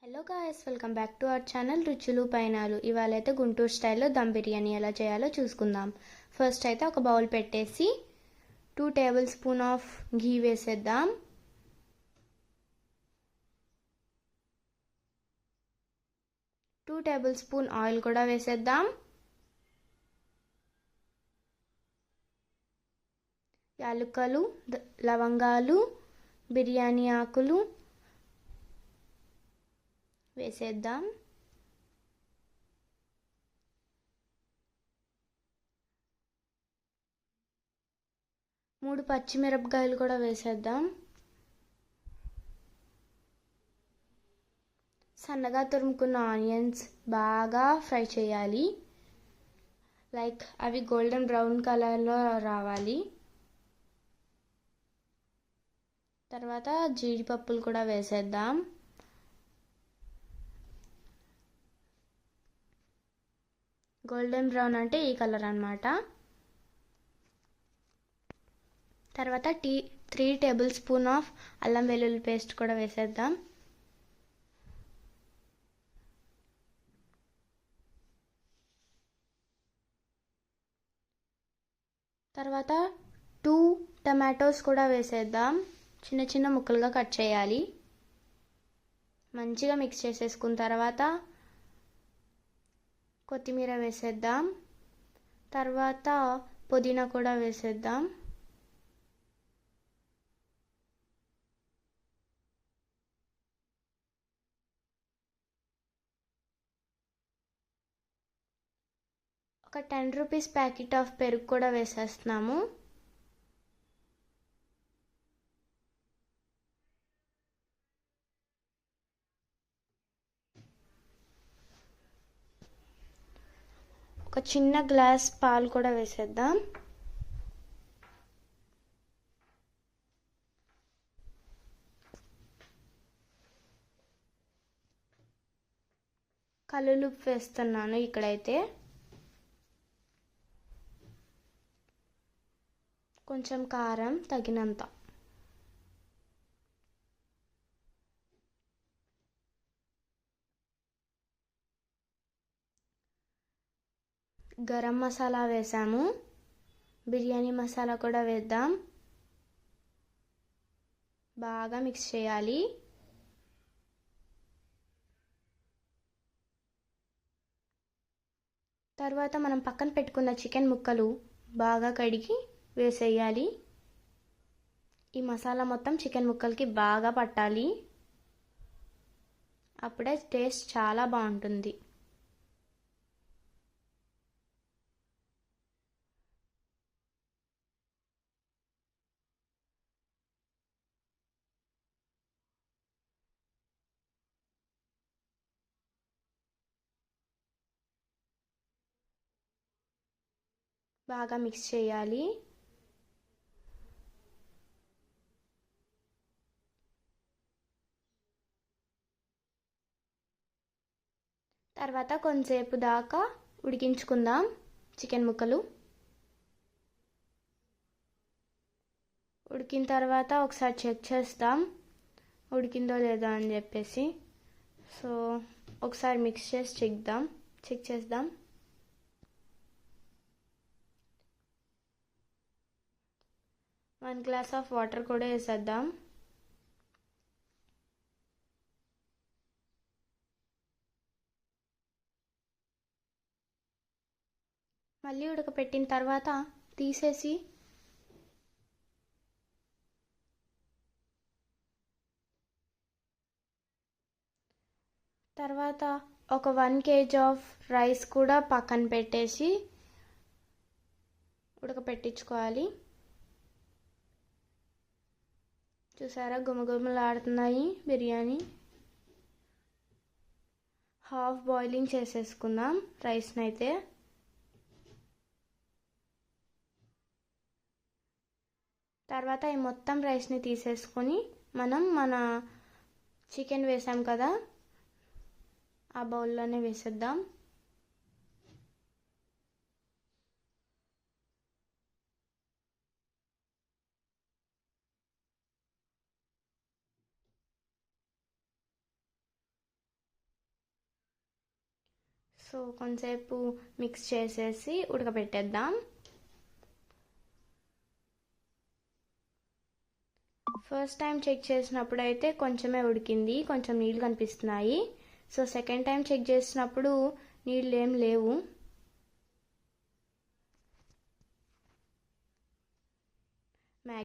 Hello guys, welcome back to our channel రుచులు పైనాలు. ఇవాళ అయితే గుంటూరు స్టైల్లో దమ్ బిర్యానీ ఎలా చేయాలో చూసుకుందాం. ఫస్ట్ అయితే ఒక బౌల్ పెట్టేసి 2 టేబుల్ స్పూన్ ఆఫ్ ఘీ వేసేద్దాం. టూ టేబుల్ స్పూన్ ఆయిల్ కూడా వేసేద్దాం. యాలకులు, లవంగాలు, బిర్యానీ ఆకులు వేసేద్దాం. మూడు పచ్చిమిరపకాయలు కూడా వేసేద్దాం. సన్నగా తురుముకున్న ఆనియన్స్ బాగా ఫ్రై చేయాలి. లైక్ అవి గోల్డెన్ బ్రౌన్ కలర్లో రావాలి. తర్వాత జీడిపప్పులు కూడా వేసేద్దాం. గోల్డెన్ బ్రౌన్ అంటే ఈ కలర్ అన్నమాట. తర్వాత 3 టేబుల్ స్పూన్ ఆఫ్ అల్లం వెల్లుల్లి పేస్ట్ కూడా వేసేద్దాం. తర్వాత 2 టమాటోస్ కూడా వేసేద్దాం. చిన్న చిన్న ముక్కలుగా కట్ చేయాలి. మంచిగా మిక్స్ చేసేసుకున్న తర్వాత కొత్తిమీర వేసేద్దాం. తర్వాత పుదీనా కూడా వేసేద్దాం. ఒక 10 రూపీస్ ప్యాకెట్ ఆఫ్ పెరుగు కూడా వేసేస్తున్నాము. ఒక చిన్న గ్లాస్ పాలు కూడా వేసేద్దాం. కల్లుప్పు వేస్తున్నాను ఇక్కడైతే. కొంచెం కారం తగినంత. గరం మసాలా వేసాము. బిర్యానీ మసాలా కూడా వేద్దాం. బాగా మిక్స్ చేయాలి. తర్వాత మనం పక్కన పెట్టుకున్న చికెన్ ముక్కలు బాగా కడిగి వేసేయాలి. ఈ మసాలా మొత్తం చికెన్ ముక్కలకి బాగా పట్టాలి. అప్పుడే టేస్ట్ చాలా బాగుంటుంది. బాగా మిక్స్ చేయాలి. తర్వాత కొంచెంసేపు దాకా ఉడికించుకుందాం చికెన్ ముక్కలు. ఉడికిన తర్వాత ఒకసారి చెక్ చేద్దాం ఉడికిందో లేదో అని చెప్పేసి. సో ఒకసారి మిక్స్ చేసి చెక్ చేద్దాం. వన్ గ్లాస్ ఆఫ్ వాటర్ కూడా వేసేద్దాం. మళ్ళీ ఉడకపెట్టిన తర్వాత తీసేసి తర్వాత ఒక 1 kg ఆఫ్ రైస్ కూడా పక్కన పెట్టేసి ఉడకపెట్టించుకోవాలి. చూసారా, గుమగుమలాడుతున్నాయి బిర్యానీ. హాఫ్ బాయిలింగ్ చేసేసుకుందాం రైస్ని అయితే. తర్వాత ఈ మొత్తం రైస్ని తీసేసుకొని మనం మన చికెన్ వేసాం కదా ఆ బౌల్లోనే వేసేద్దాం. సో కొంచెంసేపు మిక్స్ చేసేసి ఉడకబెట్టేద్దాం. ఫస్ట్ టైం చెక్ చేసినప్పుడు అయితే కొంచెమే ఉడికింది, కొంచెం నీళ్ళు కనిపిస్తున్నాయి. సో సెకండ్ టైం చెక్ చేసినప్పుడు నీళ్ళు ఏం లేవు.